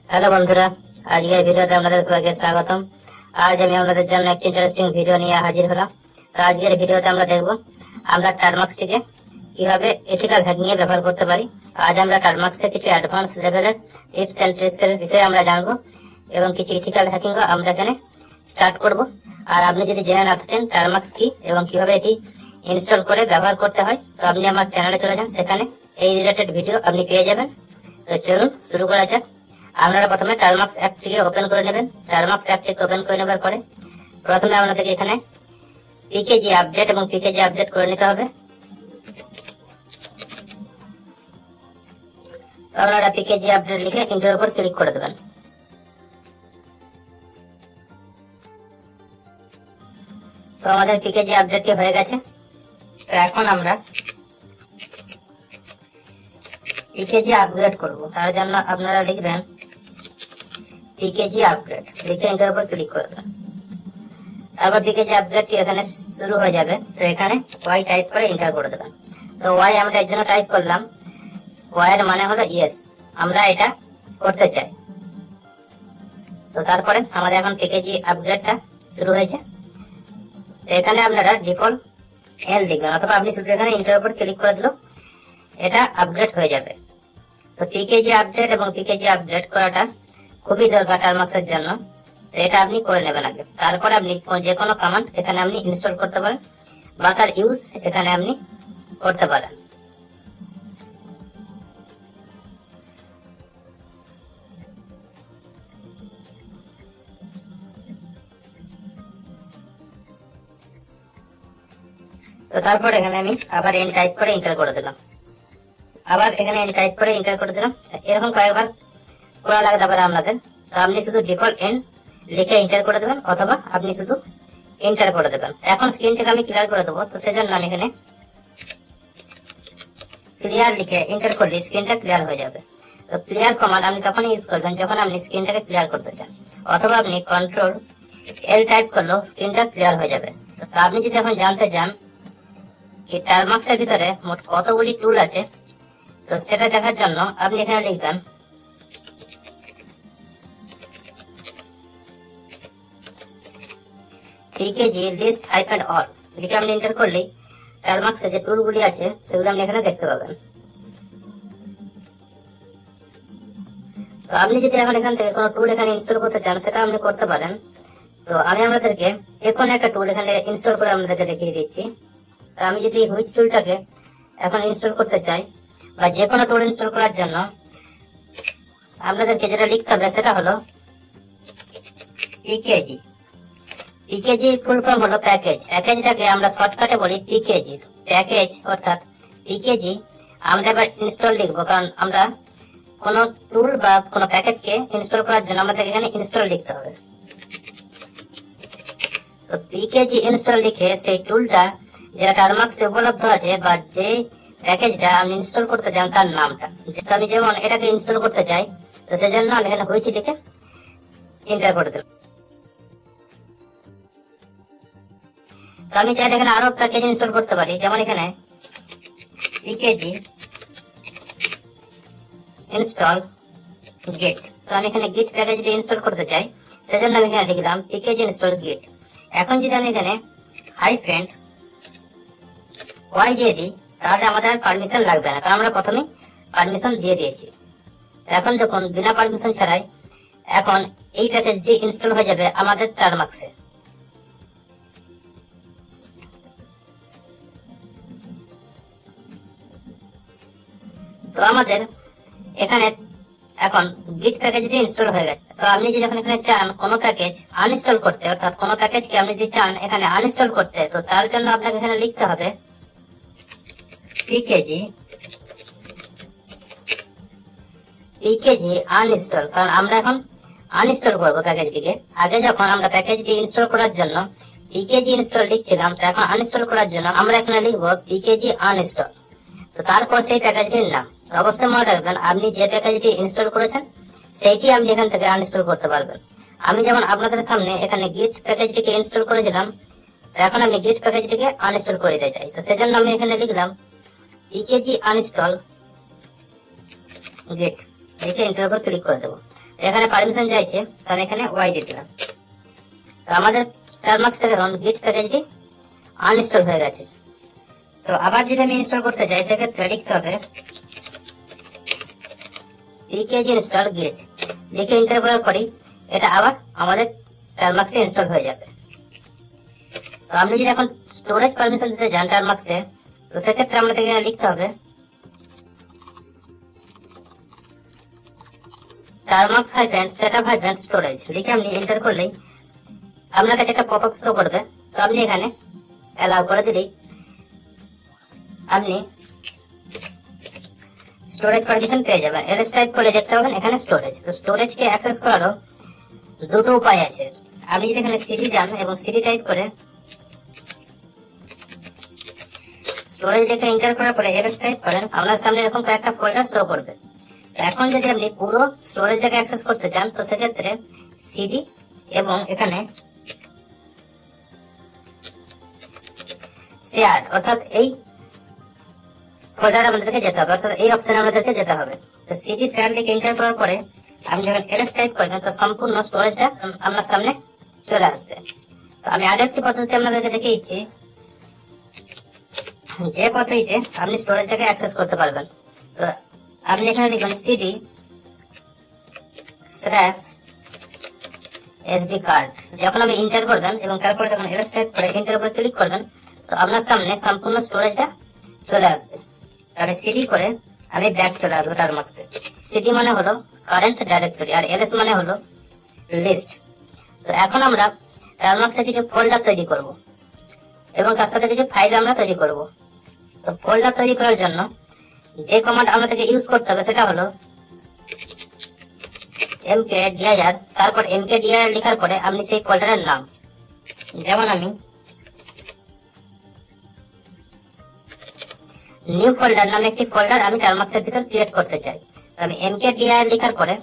Hello বন্ধুরা, আজকের ভিডিওতে আপনাদের সবাইকে স্বাগতম। আজ আমি আপনাদের জন্য একটি ইন্টারেস্টিং ভিডিও নিয়ে হাজির হলাম। তো আজকের ভিডিওতে আমরা দেখব আমরা টারমাক্সটিকে কিভাবে এথিক্যাল হ্যাকিং এ ব্যবহার করতে পারি। আজ আমরা টারমাক্সের কিছু অ্যাডভান্স লেভেলের টিপস এন্ড ট্রিক্স এর বিষয়ে আমরা জানবো এবং কিছু এথিক্যাল হ্যাকিং আমরা এখানে স্টার্ট করব। আর আপনি যদি জেনে না থাকেন টারমাক্স কি এবং কিভাবে এটি ইনস্টল করে ব্যবহার করতে হয়, তো আপনি আমার চ্যানেলে চলে যান, সেখানে এই রিলেটেড ভিডিও আপনি পেয়ে যাবেন। তো চলুন শুরু করা যাক। আপনারা প্রথমে টারমাক্স অ্যাপটিকে ওপেন করে নেবেন। টারমাক্স অ্যাপটিকে ওপেন করে নেবার পরে প্রথমে আপনাদেরকে এখানে পিকেজি আপডেট এবং পিকেজি আপডেট করে নিতে হবে। তো আপনারা পিকেজি আপডেট লিখে এন্টার উপর ক্লিক করে দেবেন। তো আমাদের পিকেজি আপডেটটি হয়ে গেছে। তো এখন আমরা পিকেজি আপগ্রেড করব। তার জন্য আপনারা লিখবেন পিকেজি আপগ্রেড, লিখে এন্টার উপর ক্লিক করে দেবেন। তারপর পিকেজি আপগ্রেডটি এখানে শুরু হয়ে যাবে। তো এখানে ওয়াই টাইপ করে এন্টার করে দেবেন। তো ওয়াই আমরা এর জন্য টাইপ করলাম, ওয়াই এর মানে হলো ইয়েস, আমরা এটা করতে চাই। তো তারপরে আমাদের এখন পিকেজি আপগ্রেডটা শুরু হয়েছে। তো এখানে আপনারা ডিফল্ট এল লিখবেন, অথবা আপনি শুধু এখানে এন্টার উপর ক্লিক করে দিলেও এটা আপগ্রেড হয়ে যাবে। তো পিকেজি আপডেট এবং পিকেজি আপডেট করাটা খুবই দরকার টারমাক্সের জন্য। তো এটা আপনি করে নেবেন আগে, তারপরে আপনি যে কোনো কমান্ড এখানে আপনি ইনস্টল করতে পারেন বা তার ইউজ এখানে আপনি করতে পারেন। তো তারপর এখানে আমি আবার এন টাইপ করে এন্টার করে দিলাম, আবার এখানে এন টাইপ করে এন্টার করে দিলাম। এরকম কয়েকবার করা লাগতে পারে আপনাদের। তো আপনি শুধু ডিফল্ট এন লিখে এন্টার করে দেবেন, অথবা আপনি শুধু এন্টার করে দেবেন। এখন স্ক্রিনটাকে আমি ক্লিয়ার করে দেবো। তো সেজন্য আমি এখানে ক্লিয়ার লিখে এন্টার করলে স্ক্রিনটা ক্লিয়ার হয়ে যাবে। তো ক্লিয়ার কমান্ড আপনি তখন ইউজ করবেন যখন আপনি স্ক্রিনটাকে ক্লিয়ার করতে চান, অথবা আপনি কন্ট্রোল এল টাইপ করলেও স্ক্রিনটা ক্লিয়ার হয়ে যাবে। তো আপনি যদি এখন জানতে চান এই টারমাক্সের ভিতরে মোট কতগুলি টুল আছে, তো সেটা দেখার জন্য আপনি এখানে লিখবেন পিকেজি লিস্ট হাইফেন অল, লিখে আপনি এন্টার করলেই টারমাক্সে যে টুলগুলি আছে সেগুলো আপনি এখানে দেখতে পাবেন। তো আপনি যদি এখন এখান থেকে কোনো টুল এখানে ইনস্টল করতে চান সেটা আপনি করতে পারেন। তো আমি আপনাদেরকে এখন একটা টুল এখানে ইনস্টল করে আপনাদেরকে দেখিয়ে দিচ্ছি। তো আমি যদি হুইচ টুলটাকে এখন ইনস্টল করতে চাই, বা যে কোনো টুল ইনস্টল করার জন্য আপনাদেরকে যেটা লিখতে হবে সেটা হলো পিকেজি। পিকেজি ফুল ফর্ম হলো প্যাকেজ। প্যাকেজটাকে আমরা শর্টকাটে বলি পিকেজি। প্যাকেজ অর্থাৎ পিকেজি আমরা এবার ইনস্টল লিখবো, কারণ আমরা কোনো টুল বা কোনো প্যাকেজকে ইনস্টল করার জন্য আমাদের এখানে ইনস্টল লিখতে হবে। তো পিকেজি ইনস্টল লিখে সেই টুলটা যেটা টারমাক্সে উপলব্ধ আছে বা যে প্যাকেজটা আমি ইনস্টল করতে চান তার নামটা, যেটা আমি যেমন এটাকে ইনস্টল করতে চাই, তো সেজন্য আমি এখানে হুইচ লিখে এন্টার করে দিলাম। তো আমি চাইলে এখানে আরো প্যাকেজ ইনস্টল করতে পারি, যেমন এখানে পিকেজি ইনস্টল গিট। তো আমি এখানে গিট প্যাকেজটি ইনস্টল করতে চাই, সেজন্য আমি এখানে লিখলাম পিকেজি ইনস্টল গিট। এখন যদি আমি এখানে হাইফেন ওয়াই দিয়ে দিই তাহলে আমাদের পারমিশন লাগবে না, কারণ আমরা প্রথমে পারমিশন দিয়ে দিয়েছি। এখন দেখুন বিনা পারমিশন ছাড়াই এখন এই প্যাকেজটি ইনস্টল হয়ে যাবে আমাদের টারমাক্সে। তো আমাদের এখানে এখন গিট প্যাকেজটি ইনস্টল হয়ে গেছে। তো আপনি যদি এখন এখানে চান কোনো প্যাকেজ আনইনস্টল করতে, অর্থাৎ কোনো প্যাকেজকে আপনি যদি চান এখানে আনইনস্টল করতে, তো তার জন্য আপনাকে এখানে লিখতে হবে পিকেজি আনইনস্টল, কারণ আমরা এখন আনইনস্টল করবো প্যাকেজটিকে। আগে যখন আমরা প্যাকেজটি ইনস্টল করার জন্য পিকেজি ইনস্টল লিখছিলাম, তো এখন আনইনস্টল করার জন্য আমরা এখানে লিখবো পিকেজি আনইনস্টল। তো তারপর সেই প্যাকেজটির নাম। তো অবশ্যই মনে রাখবেন আপনি যে প্যাকেজটি ইনস্টল করেছেন সেইটি আপনি এখান থেকে আনইনস্টল করতে পারবেন। আমি যেমন আপনাদের সামনে এখানে গিট প্যাকেজটিকে ইনস্টল করেছিলাম, এখন আমি গিট প্যাকেজটিকে আনইনস্টল করে দিতে চাই। তো সেজন্য আমি এখানে লিখলাম পিকেজি আনইনস্টল গিট, লিখে এন্টার উপর ক্লিক করে দেবো। এখানে পারমিশন চাইছে, তো আমি এখানে ওয়াই দিয়ে দিলাম। তো আমাদের টারমাক্স থেকে গিট প্যাকেজটি আনইনস্টল হয়ে গেছে। তো আবার যদি আমি ইনস্টল করতে চাই, সেক্ষেত্রে লিখতে হবে pkg install git, লিখে এন্টার করার পরেই এটা আবার আমাদের টারমাক্সে ইনস্টল হয়ে যাবে। তো আপনি যদি এখন স্টোরেজ পারমিশন দিতে চান টারমাক্সে, তো সেক্ষেত্রে আমাদের এখানে লিখতে হবে টারমাক্স setup storage, লিখে আপনি এন্টার করলেই আপনার কাছে একটা পপআপ শো করবে। তো আপনি এখানে অ্যালাউ করে দিলেই আপনি স্টোরেজ পারমিশন পেয়ে যাবেন। এলএস টাইপ করে দেখতে পাবেন এখানে স্টোরেজ। তো স্টোরেজকে অ্যাক্সেস করারও দুটো উপায় আছে। আপনি যদি এখানে সিডি যান এবং সিডি টাইপ করে স্টোরেজ লিখে এন্টার করার পরে এলএস টাইপ করেন, আপনার সামনে এরকম কয়েকটা ফোল্ডার শো করবে। এখন যদি আপনি পুরো স্টোরেজটাকে অ্যাক্সেস করতে চান, তো সেক্ষেত্রে সিডি এবং এখানে শেয়ার অর্থাৎ এই ফোল্ডারে আমাদেরকে যেতে হবে, অর্থাৎ এই অপশনে আমাদেরকে যেতে হবে। তো সিডি শেয়ার লিখে এন্টার করার পরে আপনি যখন এলএস টাইপ করবেন, তো সম্পূর্ণ স্টোরেজটা আপনার সামনে চলে আসবে। তো আমি আরেকটি পদ্ধতি আপনাদেরকে দেখিয়ে দিচ্ছি, যে পদ্ধতিতে আপনি স্টোরেজটাকে অ্যাক্সেস করতে পারবেন। তো আপনি এখানে লিখবেন সিডি স্ল্যাশ এসডি কার্ড। যখন আপনি এন্টার করবেন এবং তারপরে যখন এলএস টাইপ করে এন্টার উপরে ক্লিক করবেন, তো আপনার সামনে সম্পূর্ণ স্টোরেজটা চলে আসবে। তাহলে সিডি করে আমি ব্যাক চলে আসবো টারমাক্সে। সিডি মানে হলো কারেন্ট ডাইরেক্টরি আর এলএস মানে হলো লিস্ট। তো এখন আমরা টারমাক্সে কিছু ফোল্ডার তৈরি করব এবং তার সাথে কিছু ফাইল আমরা তৈরি করব। তো ফোল্ডার তৈরি করার জন্য যে কমান্ড আমাদেরকে ইউজ করতে হবে সেটা হলো mkdir, তারপর mkdir লেখার পরে আপনি সেই ফোল্ডারের নাম, যেমন আমি নিউ ফোল্ডার নামে একটি ফোল্ডার আমি টারমাক্সের ভিতর ক্রিয়েট করতে চাই। তো আমি mkdir লেখার পরে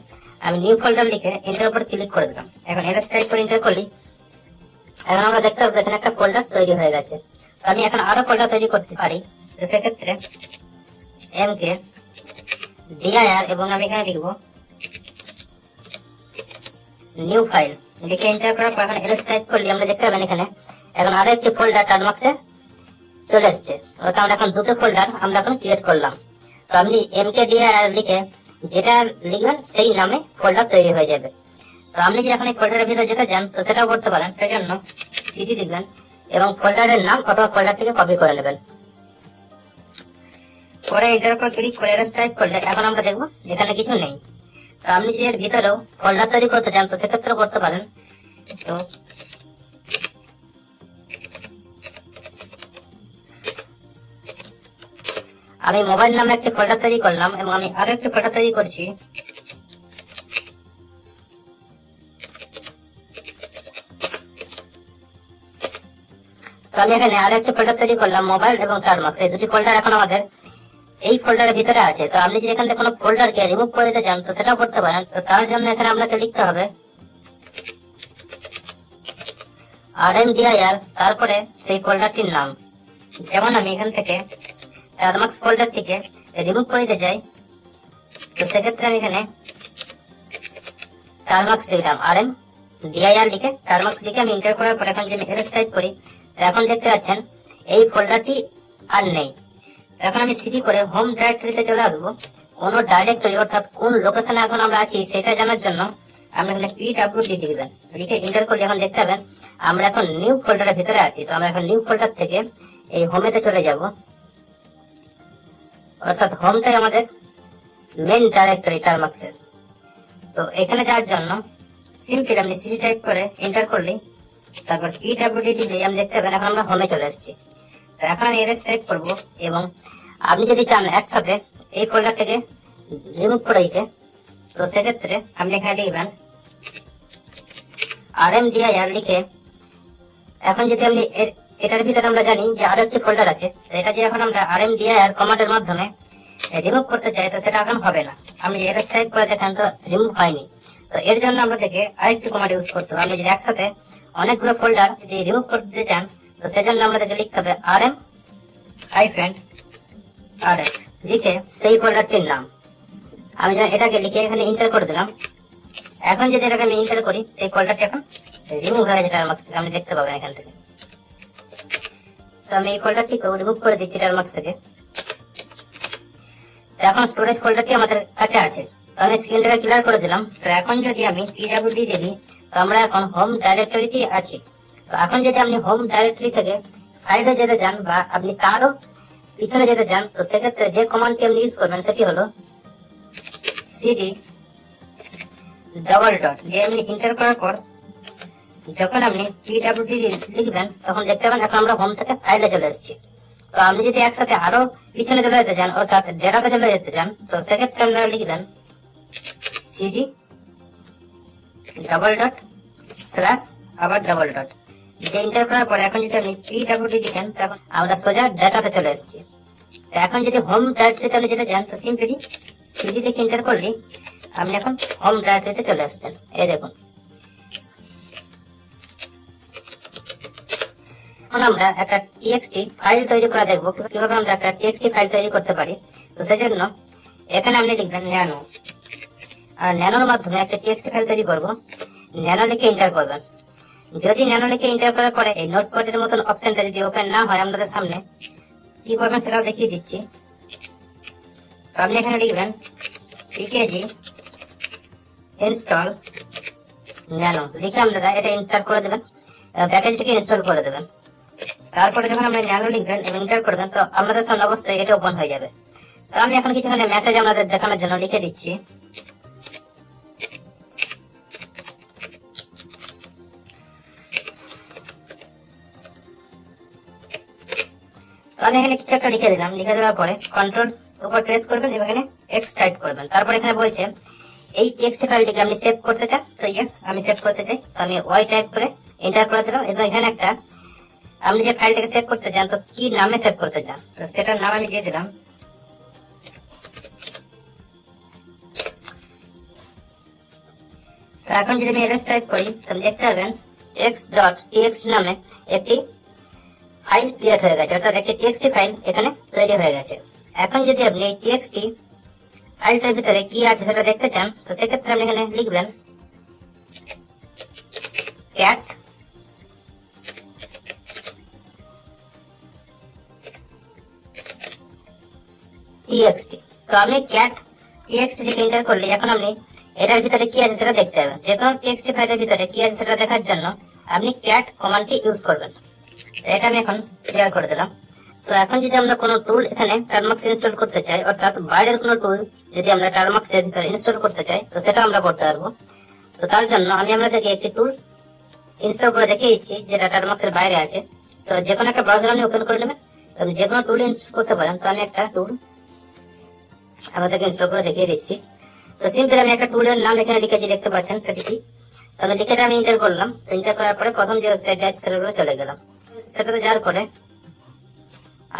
আমি নিউ ফোল্ডার লিখে এন্টার উপর ক্লিক করে দিলাম। এখন এলএস টাইপ করে এন্টার করলি এখন আমরা দেখতে পাবো এখানে একটা ফোল্ডার তৈরি হয়ে গেছে। তো আমি এখন আরো ফোল্ডার তৈরি করতে পারি। তো সেক্ষেত্রে mkdir এবং আমি এখানে লিখবো নিউ ফাইল, লিখে এন্টার করার পর এখন এলএস টাইপ করলে আমরা দেখতে পাবেন এখানে এখন আরো একটি ফোল্ডার টারমাক্সে চলে এসছে। অর্থাৎ আমরা এখন দুটো ফোল্ডার আমরা এখন ক্রিয়েট করলাম। তো আপনি mkdir লিখে যেটা লিখবেন সেই নামে ফোল্ডার তৈরি হয়ে যাবে। তো আপনি যদি এখন এই ফোল্ডারের ভিতরে যেতে চান, তো সেটাও করতে পারেন। সেজন্য সিডি লিখবেন এবং ফোল্ডারের নাম অথবা ফোল্ডারটিকে কপি করে নেবেন। পরে এটার উপর ক্লিক করে এলএস টাইপ করলে এখন আমরা দেখবো এখানে কিছু নেই। তো আপনি যদি এর ভিতরেও ফোল্ডার তৈরি করতে চান, তো সেক্ষেত্রে করতে পারেন। তো আমি মোবাইল নামে একটি ফোল্ডার তৈরি করলাম এবং আমি আরো একটি ফোল্ডার তৈরি করছি। তো আমি এখানে আরো একটি ফোল্ডার তৈরি করলাম মোবাইল এবং টারমাক্স, এই দুটি ফোল্ডার এখন আমাদের এই ফোল্ডারের ভিতরে আছে। তো আপনি যদি এখান থেকে কোনো ফোল্ডারকে রিমুভ করে দিতে চান, তো সেটাও করতে পারেন। তো তার জন্য এখানে আপনাকে লিখতে হবে rmdir, তারপরে সেই ফোল্ডারটির নাম, যেমন আমি এখান থেকে টারমাক্স ফোল্ডারটিকে রিমুভ করে দিতে চাই। তো সেক্ষেত্রে আমি এখানে টারমাক্স লিখলাম, rmdir লিখে টারমাক্স লিখে আমি এন্টার করার পর এখন যদি এলএস টাইপ করি, তো এখন দেখতে পাচ্ছেন এই ফোল্ডারটি আর নেই। এখন আমি সিডি করে হোম ডাইরেক্টরিতে চলে আসবো। কোন ডাইরেক্টরি অর্থাৎ কোন লোকেশনে এখন আমরা আছি সেটা জানার জন্য আমরা এখানে pwd লিখবেন, লিখে এন্টার করলে এখন দেখতে পাবেন আমরা এখন নিউ ফোল্ডারের ভিতরে আছি। তো আমরা এখন নিউ ফোল্ডার থেকে এই হোমেতে চলে যাব, অর্থাৎ হোমটাই আমাদের মেইন ডাইরেক্টরি টারমাক্সের। তো এখানে যাওয়ার জন্য সিম্পল আপনি সিডি টাইপ করে এন্টার করলেই তারপর pwd দিলে আমি দেখতে পাবেন এখন আমরা হোমে চলে এসেছি। তো এখন আমি এলএস টাইপ করব এবং আপনি যদি চান একসাথে এই ফোল্ডারটাকে রিমুভ করে দিতে, তো সেক্ষেত্রে আপনি এখানে লিখবেন rmdir লিখে এখন যদি আপনি এটার ভিতরে আমরা জানি যে আরো একটি ফোল্ডার আছে, তো এটা যে এখন আমরা rmdir কমান্ডের মাধ্যমে রিমুভ করতে চাই, তো সেটা এখন হবে না। আপনি এলএস টাইপ করে দেখেন তো রিমুভ হয়নি। তো এর জন্য আমাদেরকে আরেকটি কমান্ড ইউজ করতে হবে। আপনি যদি একসাথে অনেকগুলো ফোল্ডার যদি রিমুভ করতে চান, তো সেজন্য আমাদেরকে লিখতে হবে rm-rf লিখে সেই ফোল্ডারটির নাম। আমি যখন এটাকে লিখে এখানে এন্টার করে দিলাম, এখন যদি এটাকে আমি ইন্টার করি, এই ফোল্ডারটি এখন রিমুভ হয়ে গেছে টারমাক্স থেকে, আপনি দেখতে পাবেন এখান থেকে। তো আমি এই ফোল্ডারটিকে রিমুভ করে দিচ্ছি টারমাক্স থেকে। এখন স্টোরেজ ফোল্ডারটি আমাদের কাছে আছে, তো আমি স্ক্রিনটাকে ক্লিয়ার করে দিলাম। তো এখন যদি আমি পিডব্লিউডি দেখি, তো আমরা এখন হোম ডাইরেক্টরিতে আছি। তো এখন যদি আপনি হোম ডাইরেক্টরি থেকে ফাইলে যেতে চান বা আপনি কারো পিছনে যেতে চান, তো সেক্ষেত্রে যে কমান্ডটি আপনি ইউজ করবেন সেটি হলো সিডি ডবল ডট। যে আপনি এন্টার করার পর যখন আপনি পিডব্লিউডি লিখবেন, তখন দেখতে পাবেন এখন আমরা হোম থেকে ফাইলে চলে এসেছি। তো আপনি যদি একসাথে আরো পিছনে চলে যেতে চান, অর্থাৎ ডেটাতে চলে যেতে চান, তো সেক্ষেত্রে আপনারা লিখবেন সিডি ডবল ডট স্ল্যাশ আবার ডবল ডট। যে এন্টার করার পরে এখন যদি আপনি পিডব্লিউডি লিখেন, তখন আমরা সোজা ডেটাতে চলে এসেছি। তো এখন যদি হোম ডাইরেক্টরিতে আপনি যেতে চান, তো সিম্পলি সিডি থেকে এন্টার করলে আপনি এখন হোম ডাইরেক্টরিতে চলে আসছেন। এই দেখুন, এখন আমরা একটা টিএক্সটি ফাইল তৈরি করে দেখবো কিভাবে আমরা একটা টিএক্সটি ফাইল তৈরি করতে পারি। তো সেজন্য এখানে আপনি লিখবেন ন্যানো, আর ন্যানোর মাধ্যমে একটা টিএক্সটি ফাইল তৈরি করব। ন্যানো লিখে এন্টার করবেন। যদি ন্যানো লিখে এন্টার করার পরে এই নোটপ্যাডের মতন অপশনটা যদি ওপেন না হয় আমাদের সামনে, কি করবেন সেটাও দেখিয়ে দিচ্ছি। তো আপনি এখানে লিখবেন পিকেজি ইনস্টল ন্যানো লিখে আপনারা এটা এন্টার করে দেবেন, প্যাকেজটিকে ইনস্টল করে দেবেন। তারপরে যখন আমরা ন্যানো লিখবেন এবং এন্টার করবেন, তো আমাদের সামনে অবশ্যই এটা ওপেন হয়ে যাবে। তো আমি এখন কিছুখানি মেসেজ আপনাদের দেখানোর জন্য লিখে দিচ্ছি। তো আমি এখানে কিছু একটা লিখে দিলাম। লিখে দেওয়ার পরে কন্ট্রোল উপর প্রেস করবেন এবং এখানে এক্স টাইপ করবেন। তারপর এখানে বলছে এই টেক্সট ফাইলটিকে আপনি সেভ করতে চান, তো ইয়েস আমি সেভ করতে চাই। তো আমি ওয়াই টাইপ করে এন্টার করে দিলাম এবং এখানে একটা আপনি যে ফাইলটাকে সেভ করতে চান, তো কি নামে সেভ করতে চান, তো সেটার নাম আমি দিয়ে দিলাম। তো এখন যদি আমি এলএস টাইপ করি, তো দেখতে পাবেন x.txt নামে একটি ফাইল ক্রিয়েট হয়ে গেছে, অর্থাৎ একটি টিএক্সটি ফাইল এখানে তৈরি হয়ে গেছে। এখন যদি আপনি এই টিএক্সটি ফাইলটার ভিতরে কি আছে সেটা দেখতে চান, তো সেক্ষেত্রে আপনি এখানে লিখবেন ক্যাট টিএক্সটি। তো আপনি ক্যাট টিএক্সটি লিখে এন্টার করলে এখন আপনি এটার ভিতরে কি আছে সেটা দেখতে পাবেন। যে কোনো টিএক্সটি ফাইলের ভিতরে কি আছে সেটা দেখার জন্য আপনি ক্যাট কমান্ডটি ইউজ করবেন। তো এটা আমি এখন ক্লিয়ার করে দিলাম। তো এখন যদি আমরা কোনো টুল এখানে টারমাক্স ইনস্টল করতে চাই, অর্থাৎ বাইরের কোনো টুল যদি আমরা টারমাক্স এর ভিতরে ইনস্টল করতে চাই, তো সেটা আমরা করতে পারবো। তো তার জন্য আমি আপনাদেরকে একটি টুল ইনস্টল করে দেখিয়ে দিচ্ছি যেটা টারমাক্স এর বাইরে আছে। তো যে কোনো একটা ব্রাউজার আপনি ওপেন করে নেবেন, আপনি যে কোনো টুল ইনস্টল করতে পারেন। তো আমি একটা টুল আমাদেরকে ইনস্টল করে দেখিয়ে দিচ্ছি। তো সিম্পলি আমি একটা টুলের নাম এখানে লিখেছি, দেখতে পাচ্ছেন সেটি কি। তো আমি লিখে আমি এন্টার করলাম। এন্টার করার পরে প্রথম যে ওয়েবসাইটে আছে সেটাতে চলে গেলাম। সেটাতে যাওয়ার পরে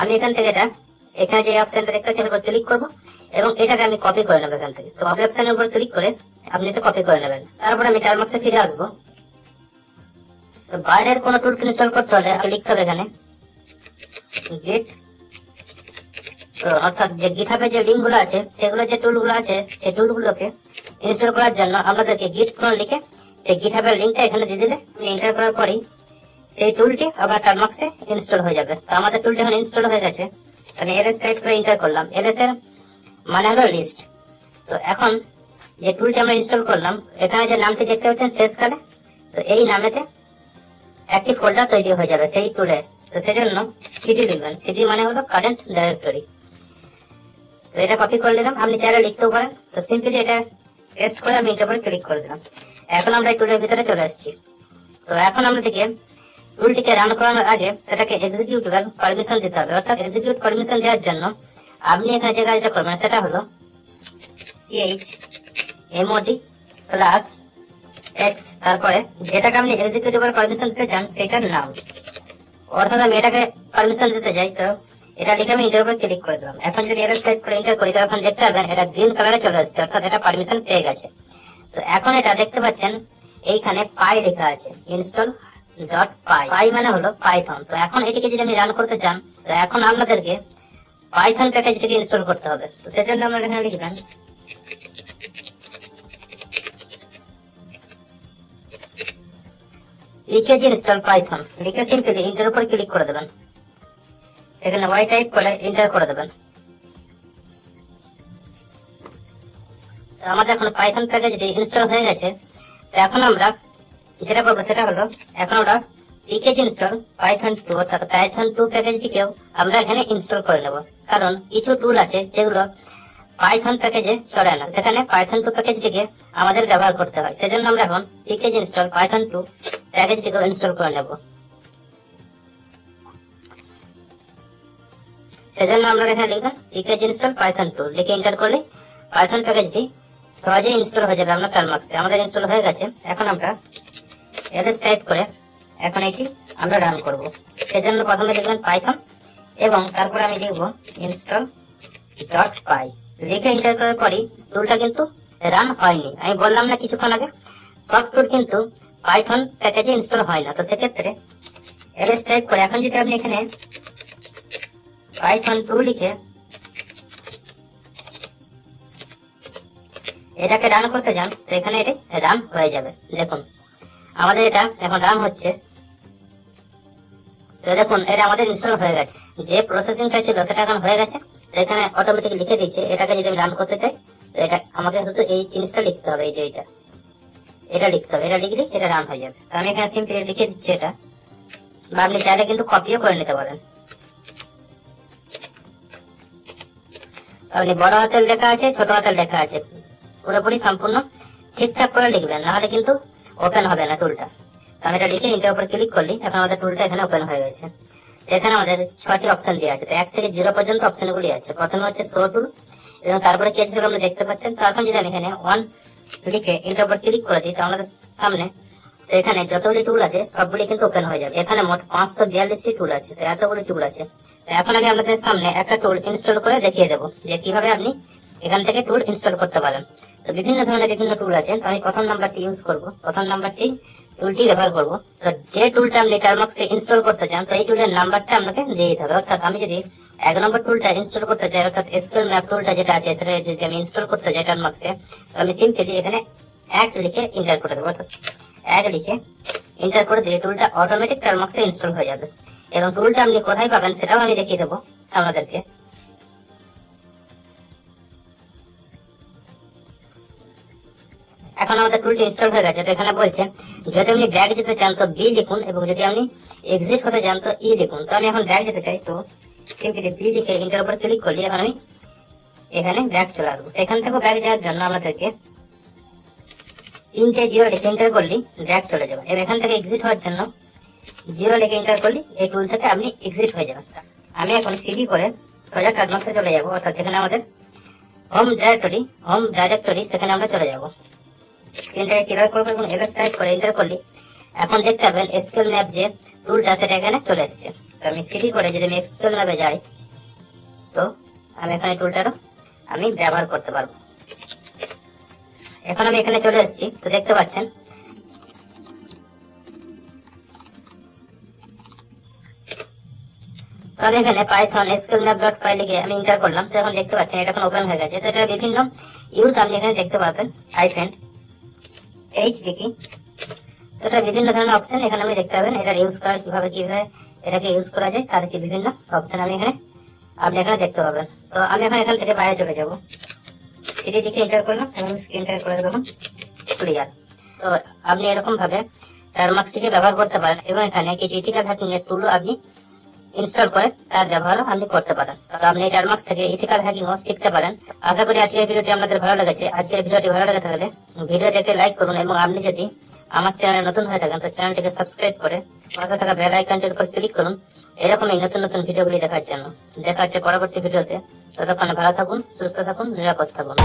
আমি এখান থেকে এখানে যে অপশনটা দেখতে পাচ্ছেন উপর ক্লিক করবো এবং এটাকে আমি কপি করে নেবো এখান থেকে। তো কপি অপশনের উপর ক্লিক করে আপনি এটা কপি করে নেবেন। তারপর আমি টারমাক্সে ফিরে আসবো। তো বাইরের কোনো টুল ইনস্টল করতে হলে লিখতে হবে এখানে গিট, অর্থাৎ যে গিটহাবে যে লিঙ্ক গুলো আছে সেগুলো যে টুল গুলো আছে সেই টুল গুলোকে ইনস্টল করার জন্য আমাদেরকে গিট ক্লোন লিখে সেই গিটহাবের লিঙ্কটা এখানে দিয়ে দিলে এন্টার করার পরেই সেই টুলটি আবার টারমাক্সে ইনস্টল হয়ে যাবে। তো আমাদের টুলটি এখন ইনস্টল হয়ে গেছে। আমি এলএস টাইপ করে এন্টার করলাম। এলএস এর মানে হলো লিস্ট। তো এখন যে টুলটি আমরা ইনস্টল করলাম, এখানে যে নামটি দেখতে পাচ্ছেন শেষকালে, তো এই নামেতে একটি ফোল্ডার তৈরি হয়ে যাবে সেই টুলে। তো সেজন্য সিডি লিখবেন। সিডি মানে হলো কারেন্ট ডাইরেক্টরি। তো এটা কপি করে নিলাম, আপনি চাইলে লিখতেও পারেন। তো সিম্পলি এটা পেস্ট করে আমি এটার উপরে ক্লিক করে দিলাম। এখন আমরা এই টুলের ভিতরে চলে আসছি। তো এখন আমরা দেখে টুলটিকে রান করানোর আগে সেটাকে এক্সিকিউটেবল পারমিশন দিতে হবে। অর্থাৎ এক্সিকিউট পারমিশন দেওয়ার জন্য আপনি এখানে যে কাজটা করবেন সেটা হলো chmod প্লাস x, তারপরে যেটাকে আপনি এক্সিকিউটেবল পারমিশন দিতে চান সেটার নাম। অর্থাৎ আমি এটাকে পারমিশন দিতে চাই, তো এটা লিখে আমি এটার উপর ক্লিক করে দিলাম। এখন যদি এরর টাইপ করে এন্টার করি, তখন দেখতে পাবেন এটা গ্রিন কালারে চলে আসছে, অর্থাৎ এটা পারমিশন পেয়ে গেছে। তো এখন এটা দেখতে পাচ্ছেন এইখানে পাই লেখা আছে, ইনস্টল ডট পাই। পাই মানে হলো পাইথন। তো এখন এটিকে যদি আমি রান করতে চান, তো এখন আপনাদেরকে পাইথন প্যাকেজটিকে ইনস্টল করতে হবে। তো সেজন্য আমরা এখানে লিখবেন পিকেজি ইনস্টল পাইথন লিখে সিম্পলি এন্টার উপর ক্লিক করে দেবেন। এখানে ওয়াই টাইপ করে এন্টার করে দেবেন। তো আমাদের এখন পাইথন প্যাকেজটি ইনস্টল হয়ে গেছে। তো এখন আমরা যেটা করবো সেটা হলো এখন আমরা পিকেজি ইনস্টল পাইথন 2 অর্থাৎ পাইথন 2 প্যাকেজটিকেও আমরা এখানে ইনস্টল করে নেব। কারণ কিছু টুল আছে যেগুলো পাইথন প্যাকেজে চলে না, সেখানে পাইথন 2 প্যাকেজটিকে আমাদের ব্যবহার করতে হয়। সেজন্য আমরা এখন পিকেজি ইনস্টল পাইথন 2 প্যাকেজটিকে ইনস্টল করে নেব। সেজন্য আমরা এখানে লিখবেন পিকেজি ইনস্টল পাইথন 2 লিখে এন্টার করলে পাইথন প্যাকেজটি সহজেই ইনস্টল হয়ে যাবে আপনার টার্মাক্সে। আমাদের ইনস্টল হয়ে গেছে। এখন আমরা এলএস টাইপ করে এখন এটি আমরা রান করব। সেজন্য প্রথমে লিখবেন পাইথন এবং তারপরে আমি লিখব ইনস্টল ডট পাই লিখে এন্টার করার পরই টুলটা কিন্তু রান হয়নি। আমি বললাম না কিছুক্ষণ আগে সব টুল কিন্তু পাইথন প্যাকেজে ইনস্টল হয় না। তো সেক্ষেত্রে এলএস টাইপ করে এখন যদি আপনি এখানে পাইথন 2 লিখে এটাকে রান করতে যান তো এখানে এটি রান হয়ে যাবে। দেখুন আমাদের এটা এখন রান হচ্ছে। তো দেখুন এটা আমাদের ইনস্টল হয়ে গেছে। যে প্রসেসিংটা ছিল সেটা এখন হয়ে গেছে। তো এখানে অটোমেটিক লিখে দিচ্ছে। এটাকে যদি আমি রান করতে চাই তো এটা আমাকে শুধু এই জিনিসটা লিখতে হবে, এই যে এটা লিখতে হবে। এটা লিখলে এটা রান হয়ে যাবে। তো আমি এখানে সিম্পলি লিখে দিচ্ছি এটা, বা আপনি চাইলে কিন্তু কপিও করে নিতে পারেন। আপনি বড় হাতের লেখা আছে, ছোট হাতের লেখা আছে, পুরোপুরি সম্পূর্ণ ঠিকঠাক করে লিখবেন, নাহলে কিন্তু ওপেন হবে না টুলটা। তো আমি এটা লিখে এন্টার উপর ক্লিক করলি এখন আমাদের টুলটা এখানে ওপেন হয়ে গেছে। এখানে আমাদের 6টি অপশন দেওয়া আছে। তো 1 থেকে 0 পর্যন্ত অপশনগুলি আছে। প্রথমে হচ্ছে শো টুল এবং তারপরে কি আছে আমরা দেখতে পাচ্ছেন। তো এখন যদি আমি এখানে 1 লিখে এন্টার উপর ক্লিক করে দিই তো আমাদের সামনে তো এখানে যতগুলি টুল আছে সবগুলি কিন্তু ওপেন হয়ে যাবে। এখানে মোট 542টি টুল আছে। তো এতগুলি টুল আছে। তো এখন আমি আপনাদের সামনে একটা টুল ইনস্টল করে দেখিয়ে দেবো যে কিভাবে আপনি এখান থেকে টুল ইনস্টল করতে পারেন। তো বিভিন্ন ধরনের বিভিন্ন টুল আছে। তো আমি প্রথম নাম্বারটি ইউজ করব, প্রথম নাম্বারটি টুলটি ব্যবহার করব। তো যে টুলটা আপনি টার্মাক্সে ইনস্টল করতে চান তো এই টুলের নাম্বারটা আপনাকে দিয়ে দিতে হবে। অর্থাৎ আমি যদি 1 নম্বর টুলটা ইনস্টল করতে চাই অর্থাৎ এসকিউএল ম্যাপ টুলটা যেটা আছে সেটা যদি আমি ইনস্টল করতে চাই টার্মাক্সে তো আমি সিম্পলি এখানে 1 লিখে এন্টার করে দেবো। অর্থাৎ 1 লিখে এন্টার করে দিলে টুলটা অটোমেটিক টার্মাক্সে ইনস্টল হয়ে যাবে। এবং টুলটা আপনি কোথায় পাবেন সেটাও আমি দেখিয়ে দেবো আপনাদেরকে। এখন আমাদের টুলটি ইনস্টল হয়ে গেছে। তো এখানে বলছে যদি আপনি ব্যাক যেতে চান তো বি লিখুন এবং যদি আপনি এক্সিট হতে চান তো ই লিখুন। তো আমি এখন ব্যাক যেতে চাই তো সিম্পলি বি লিখে এন্টার উপর ক্লিক করলে এখন আমি এখানে ব্যাক চলে আসবো। এখান থেকে ব্যাক যাওয়ার জন্য আমাদেরকে 3টে 0 লিখে এন্টার করলে ব্যাক চলে যাবে। এবং এখান থেকে এক্সিট হওয়ার জন্য 0 লিখে এন্টার করলে এই টুল থেকে আপনি এক্সিট হয়ে যাবেন। আমি এখন সিডি করে সোজা টার্মিনালে চলে যাবো। অর্থাৎ যেখানে আমাদের হোম ডাইরেক্টরি সেখানে আমরা চলে যাবো। স্ক্রিনটাকে ক্লিয়ার করবো এবং এলএস টাইপ করে এন্টার করলে এখন দেখতে পাবেন এসকিউএল ম্যাপ যে টুলটা সেটা এখানে চলে এসেছে। তো আমি সিডি করে যদি আমি এসকিউএল ম্যাপে যাই তো আমি এখানে টুলটারও আমি ব্যবহার করতে পারবো। এখন আমি এখানে চলে এসেছি। তো দেখতে পাচ্ছেন তো আমি এখানে পাইথন sqlmap.py লিখে আমি এন্টার করলাম। তো এখন দেখতে পাচ্ছেন এটা এখন ওপেন হয়ে গেছে। তো এটা বিভিন্ন ইউজ আপনি এখানে দেখতে পাবেন। হাই ফ্রেন্ড এইচ দেখি তো এটা বিভিন্ন ধরনের অপশন এখানে আপনি দেখতে পাবেন। এটা ইউজ করা কিভাবে এটাকে ইউজ করা যায় তার কি বিভিন্ন অপশন আপনি এখানে দেখতে পাবেন। তো আমি এখন এখান থেকে বাইরে চলে যাব। সিডি দিকে এন্টার করলাম এবং স্ক্রিনটা করে দেবো ক্লিয়ার। তো আপনি এরকম ভাবে টার্মাক্সটিকে ব্যবহার করতে পারেন এবং এখানে কিছু ইথিক্যাল হ্যাকিং এর টুলও আপনি ইনস্টল করে তার ব্যবহারও আপনি করতে পারেন। তো আপনি এই টার্মাক্স থেকে ইথিক্যাল হ্যাকিংও শিখতে পারেন। আশা করি আজকের ভিডিওটি আপনাদের ভালো লেগেছে। আজকের ভিডিওটি ভালো লেগে থাকলে ভিডিওতে একটি লাইক করুন এবং আপনি যদি আমার চ্যানেলে নতুন হয়ে থাকেন তো চ্যানেলটিকে সাবস্ক্রাইব করে পাশে থাকা বেল আইকনটির উপর ক্লিক করুন এরকমই নতুন নতুন ভিডিওগুলি দেখার জন্য। দেখা হচ্ছে পরবর্তী ভিডিওতে। ততক্ষণে ভালো থাকুন, সুস্থ থাকুন, নিরাপদ থাকুন।